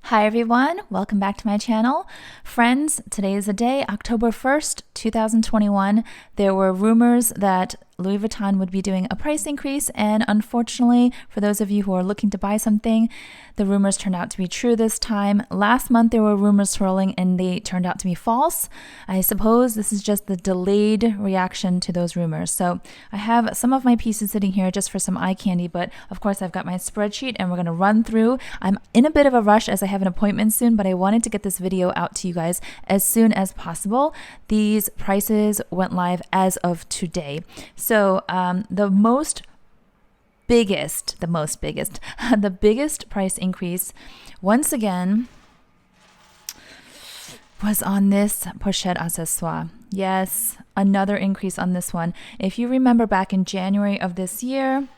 Hi everyone, welcome back to my channel. Friends, today is the day, October 1st, 2021. There were rumors that Louis Vuitton would be doing a price increase, and unfortunately, for those of you who are looking to buy something, the rumors turned out to be true this time. Last month there were rumors swirling and they turned out to be false. I suppose this is just the delayed reaction to those rumors. So I have some of my pieces sitting here just for some eye candy, but of course I've got my spreadsheet and we're going to run through. I'm in a bit of a rush as I have an appointment soon, but I wanted to get this video out to you guys as soon as possible. These prices went live as of today. So the biggest price increase once again was on this pochette accessoire. Yes, another increase on this one. If you remember back in January of this year,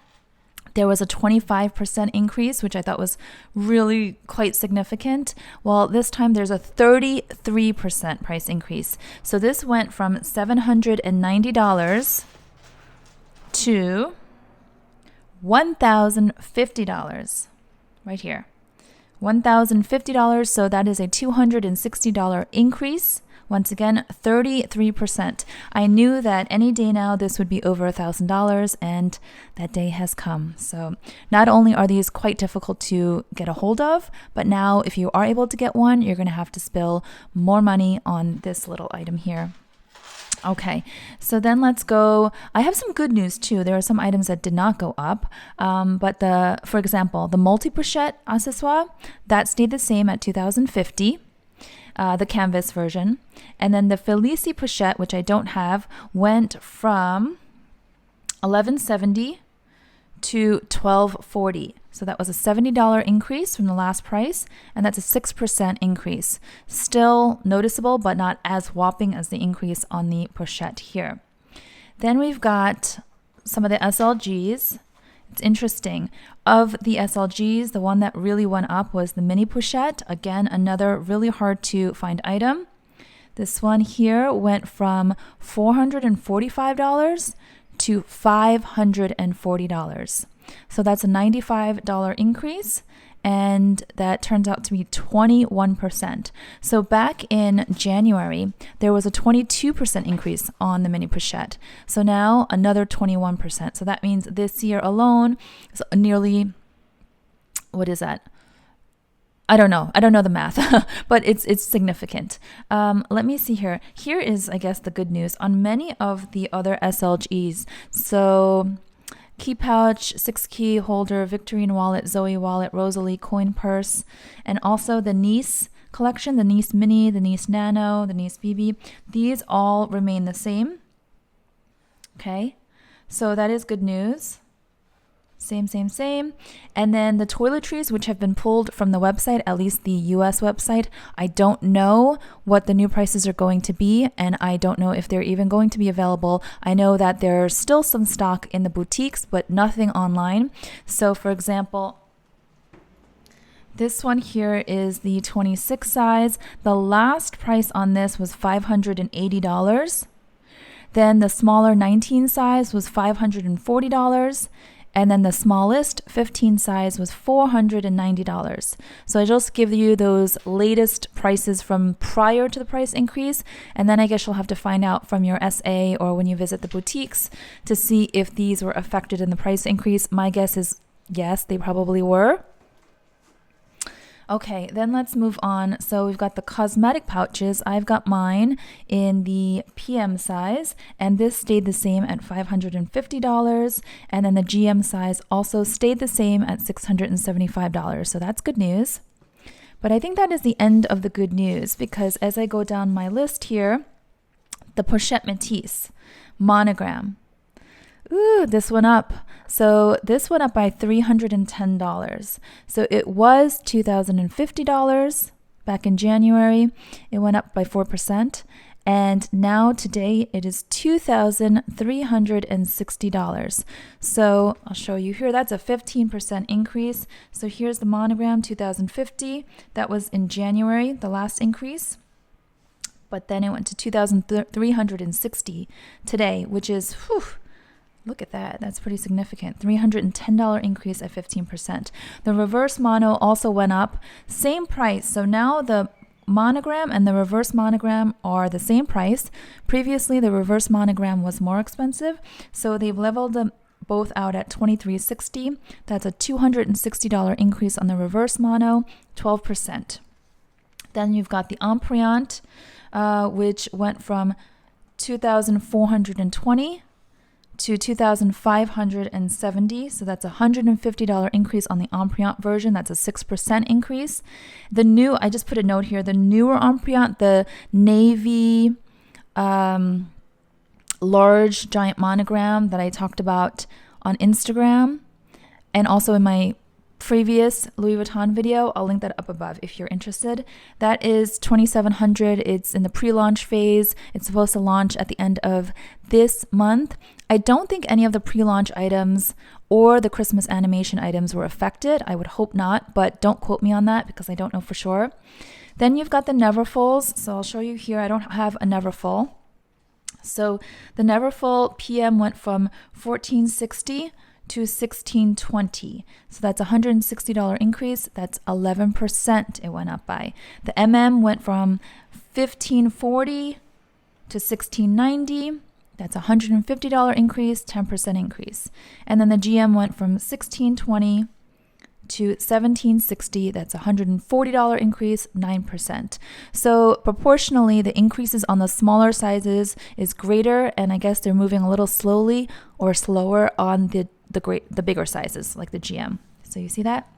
there was a 25% increase, which I thought was really quite significant. Well, this time there's a 33% price increase. So this went from $790 to $1,050 right here. $1,050, so that is a $260 increase. Once again, 33%. I knew that any day now this would be over $1,000, and that day has come. So not only are these quite difficult to get a hold of, but now if you are able to get one, you're going to have to spill more money on this little item here. Okay, so then let's go. I have some good news too. There are some items that did not go up, but for example, the multi-pochette accessoire, that stayed the same at $2,050. The canvas version, and then the Felici pochette, which I don't have, went from $1,170 to $1,240. So that was a $70 increase from the last price, and that's a 6% increase. Still noticeable, but not as whopping as the increase on the pochette here. Then we've got some of the SLGs. It's interesting. Of the SLGs, the one that really went up was the mini pochette. Again, another really hard to find item. This one here went from $445 to $540. So that's a $95 increase, and that turns out to be 21%. So back in January, there was a 22% increase on the mini pochette. So now another 21%. So that means this year alone, is nearly, what is that? I don't know the math, but it's significant. Let me see here. Here is, I guess, the good news on many of the other SLGs. So key pouch, 6-key holder, Victorine wallet, Zoe wallet, Rosalie coin purse, and also the Nice collection, the Nice Mini, the Nice Nano, the Nice BB. These all remain the same. Okay, so that is good news. Same. And then the toiletries, which have been pulled from the website, at least the US website, I don't know what the new prices are going to be, and I don't know if they're even going to be available. I know that there's still some stock in the boutiques, but nothing online. So for example, this one here is the 26 size. The last price on this was $580. Then the smaller 19 size was $540. And then the smallest 15 size was $490. So I just give you those latest prices from prior to the price increase. And then I guess you'll have to find out from your SA or when you visit the boutiques to see if these were affected in the price increase. My guess is yes, they probably were. Okay, then let's move on. So we've got the cosmetic pouches. I've got mine in the PM size, and this stayed the same at $550. And then the GM size also stayed the same at $675. So that's good news. But I think that is the end of the good news, because as I go down my list here, the Pochette Métis Monogram. Ooh, this went up. So this went up by $310. So it was $2,050 back in January. It went up by 4%. And now today it is $2,360. So I'll show you here. That's a 15% increase. So here's the Monogram, $2,050. That was in January, the last increase. But then it went to $2,360 today, which is Look at that. That's pretty significant. $310 increase at 15%. The reverse mono also went up. Same price. So now the monogram and the reverse monogram are the same price. Previously, the reverse monogram was more expensive. So they've leveled them both out at $23.60. That's a $260 increase on the reverse mono, 12%. Then you've got the Empreinte, which went from $2,420 to $2,570. So that's a $150 increase on the Empreinte version. That's a 6% increase. The new, I just put a note here, the newer Empreinte, the navy large giant monogram that I talked about on Instagram and also in my previous Louis Vuitton video, I'll link that up above if you're interested. That is $2,700. It's in the pre-launch phase. It's supposed to launch at the end of this month. I don't think any of the pre-launch items or the Christmas animation items were affected. I would hope not, but don't quote me on that because I don't know for sure. Then you've got the Neverfulls. So I'll show you here. I don't have a Neverfull. So the Neverfull PM went from $1,460 to $1,620. So that's a $160 increase. That's 11% it went up by. The MM went from $1,540 to $1,690. That's a $150 increase, 10% increase. And then the GM went from $1,620 to $1,760. That's a $140 increase, 9%. So proportionally, the increases on the smaller sizes is greater, and I guess they're moving a little slowly or slower on the bigger sizes, like the GM. So you see that?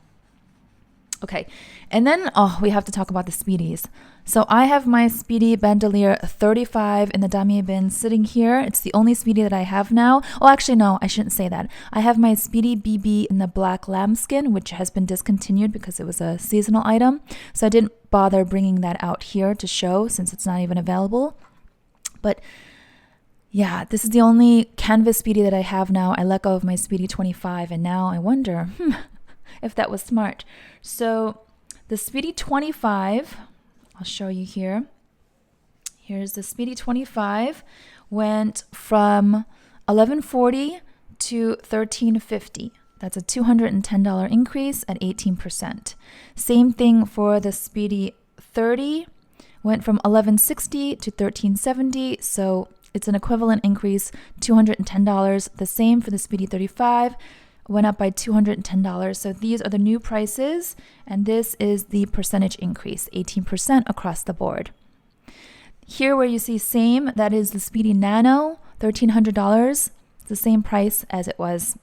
Okay, and then we have to talk about the Speedies. So I have my Speedy Bandolier 35 in the damier bin sitting here. It's the only Speedy that I have now. Oh, actually, no, I shouldn't say that. I have my Speedy BB in the black lambskin, which has been discontinued because it was a seasonal item. So I didn't bother bringing that out here to show since it's not even available. But yeah, this is the only canvas Speedy that I have now. I let go of my Speedy 25, and now I wonder if that was smart. So the Speedy 25, I'll show you here. Here's the Speedy 25, went from $1,140 to $1,350. That's a $210 increase at 18%. Same thing for the Speedy 30, went from $1,160 to $1,370. So it's an equivalent increase, $210. The same for the Speedy 35. Went up by $210. So these are the new prices, and this is the percentage increase, 18% across the board. Here where you see same, that is the Speedy Nano, $1,300. It's the same price as it was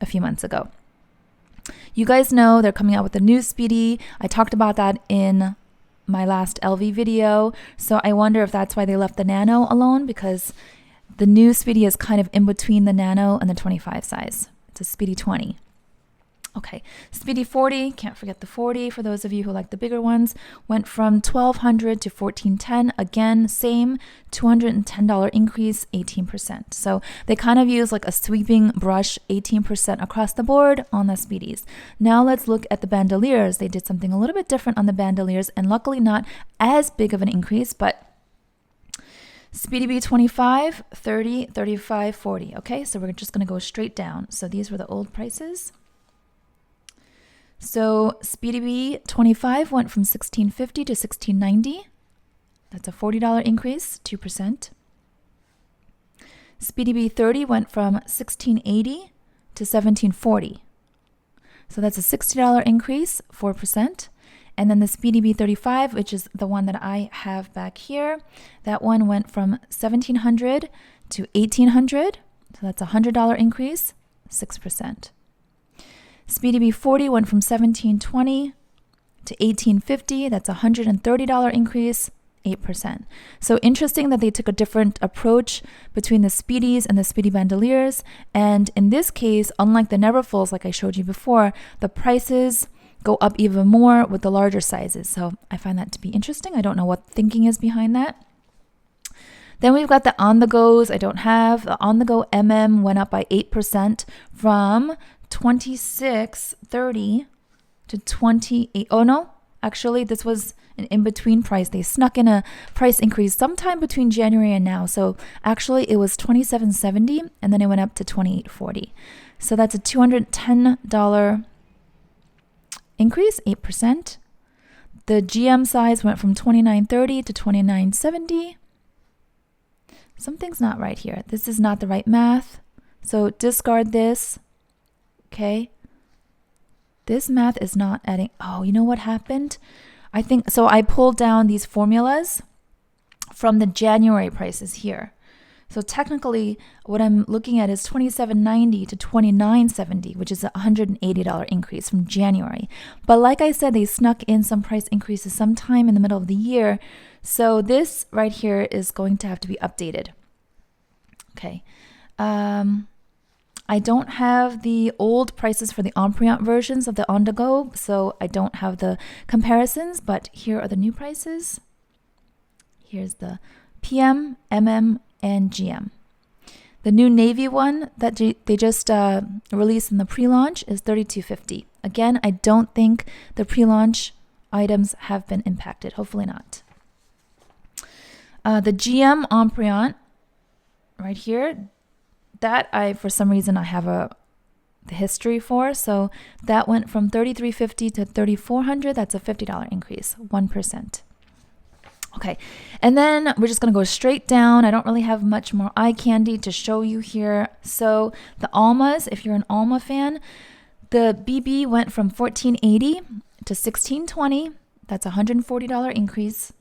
a few months ago. You guys know they're coming out with a new Speedy. I talked about that in my last LV video. So I wonder if that's why they left the Nano alone, because the new Speedy is kind of in between the Nano and the 25 size. It's a Speedy 20. Okay, Speedy 40, can't forget the 40 for those of you who like the bigger ones, went from $1,200 to $1,410. Again, same $210 increase, 18%. So they kind of use like a sweeping brush, 18% across the board on the Speedies. Now let's look at the Bandoliers. They did something a little bit different on the Bandoliers, and luckily not as big of an increase, but Speedy B 25, 30, 35, 40. Okay, so we're just going to go straight down. So these were the old prices. So Speedy B 25 went from $1,650 to $1,690. That's a $40 increase, 2%. Speedy B 30 went from $1,680 to $1,740. So that's a $60 increase, 4%. And then the Speedy B35, which is the one that I have back here, that one went from $1,700 to $1,800. So that's a $100 increase, 6%. Speedy B40 went from $1,720 to $1,850. That's a $130 increase, 8%. So interesting that they took a different approach between the Speedies and the Speedy Bandoliers. And in this case, unlike the Neverfulls, like I showed you before, the prices go up even more with the larger sizes. So I find that to be interesting. I don't know what thinking is behind that. Then we've got the on-the-goes. I don't have. The on-the-go MM went up by 8% from $26.30 to $28. Oh no, Actually, this was an in-between price. They snuck in a price increase sometime between January and now. So actually, it was $27.70, and then it went up to $28.40. So that's a $210 increase, 8%. The GM size went from $29.30 to $29.70. Something's not right here. This is not the right math. So discard this. Okay. This math is not adding. Oh, you know what happened? I think so. I pulled down these formulas from the January prices here. So technically, what I'm looking at is $27.90 to $29.70, which is a $180 increase from January. But like I said, they snuck in some price increases sometime in the middle of the year. So this right here is going to have to be updated. Okay. I don't have the old prices for the Empreinte versions of the On-The-Go, so I don't have the comparisons, but here are the new prices. Here's the PM, MM, and GM. The new navy one that they just released in the pre-launch is $32.50. Again, I don't think the pre-launch items have been impacted. Hopefully not. The GM Empreinte right here, that for some reason I have the history for. So that went from $33.50 to $34.00. That's a $50 increase, 1%. Okay, and then we're just going to go straight down. I don't really have much more eye candy to show you here. So the Almas, if you're an Alma fan, the BB went from $14.80 to $16.20. That's a $140 increase,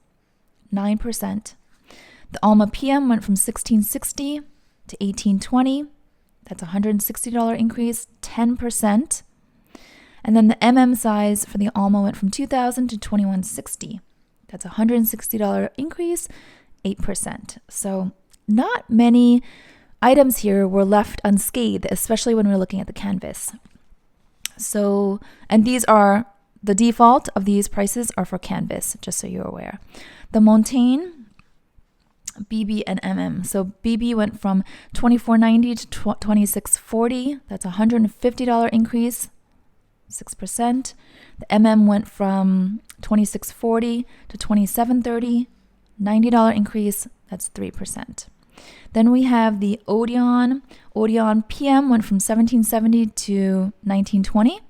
9%. The Alma PM went from $16.60 to $18.20. That's a $160 increase, 10%. And then the MM size for the Alma went from $2,000 to $21.60. That's a $160 increase, 8%. So not many items here were left unscathed, especially when we're looking at the canvas. So, and these are, the default of these prices are for canvas, just so you're aware. The Montaigne, BB and MM. So BB went from $24.90 to $26.40. That's a $150 increase, 6%. The MM went from $26.40 to $27.30, $90 increase. That's 3%. Then we have the Odeon. Odeon PM went from $17.70 to $19.20.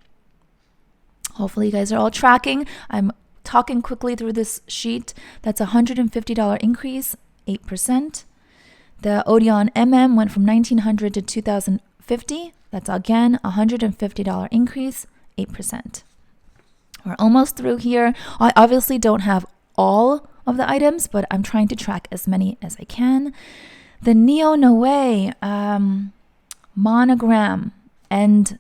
Hopefully you guys are all tracking. I'm talking quickly through this sheet. That's a $150 increase, 8%. The Odeon MM went from $1,900 to $2,050. That's again a $150 increase, 8%. We're almost through here. I obviously don't have all of the items, but I'm trying to track as many as I can. The Neo Noe Monogram and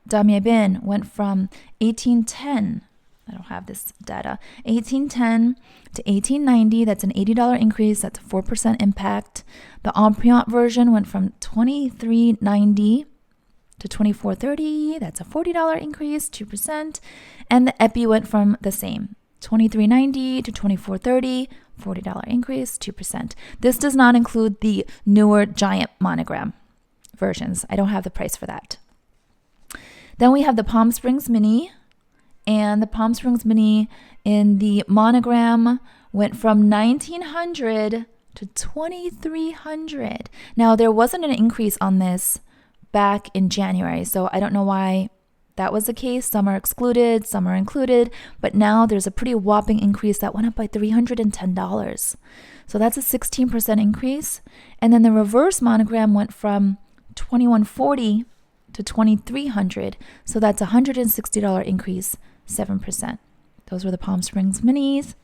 Damier Bin went from $18.10. I don't have this data. $18.10 to $18.90. That's an $80 increase. That's a 4% impact. The Empreinte version went from $23.90 to $24.30. That's a $40 increase, 2%. And the Epi went from the same, $23.90 to $24.30, $40 increase, 2%. This does not include the newer giant monogram versions. I don't have the price for that. Then we have the Palm Springs Mini. And the Palm Springs Mini in the monogram went from $1,900 to $2,300. Now, there wasn't an increase on this back in January, so I don't know why that was the case. Some are excluded, some are included, but now there's a pretty whopping increase that went up by $310. So that's a 16% increase. And then the reverse monogram went from $2,140 to $2,300. So that's a $160 increase, 7%. Those were the Palm Springs Minis.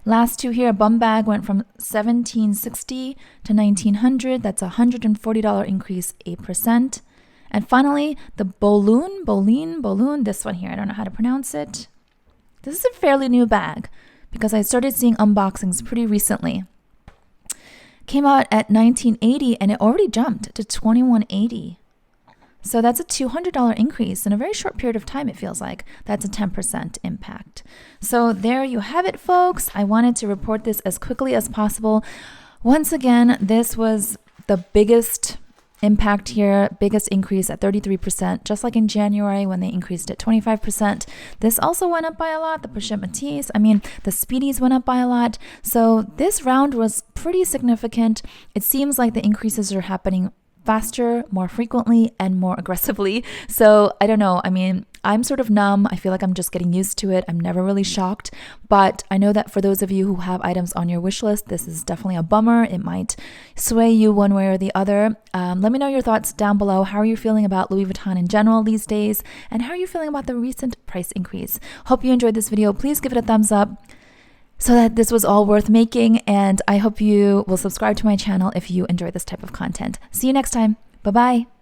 Last two here, a bum bag went from $1,760 to $1,900. That's a $140 increase, 8%. And finally, the Boline, this one here, I don't know how to pronounce it. This is a fairly new bag because I started seeing unboxings pretty recently. Came out at $1,980 and it already jumped to $2,180. So that's a $200 increase in a very short period of time, it feels like. That's a 10% impact. So there you have it, folks. I wanted to report this as quickly as possible. Once again, this was the biggest impact here. Biggest increase at 33%, just like in January when they increased it 25%. This also went up by a lot. The Pochette Métis, I mean, the Speedies went up by a lot. So this round was pretty significant. It seems like the increases are happening faster, more frequently, and more aggressively. So I don't know. I mean, I'm sort of numb. I feel like I'm just getting used to it. I'm never really shocked. But I know that for those of you who have items on your wish list, this is definitely a bummer. It might sway you one way or the other. Let me know your thoughts down below. How are you feeling about Louis Vuitton in general these days? And how are you feeling about the recent price increase? Hope you enjoyed this video. Please give it a thumbs up so that this was all worth making. And I hope you will subscribe to my channel if you enjoy this type of content. See you next time. Bye-bye.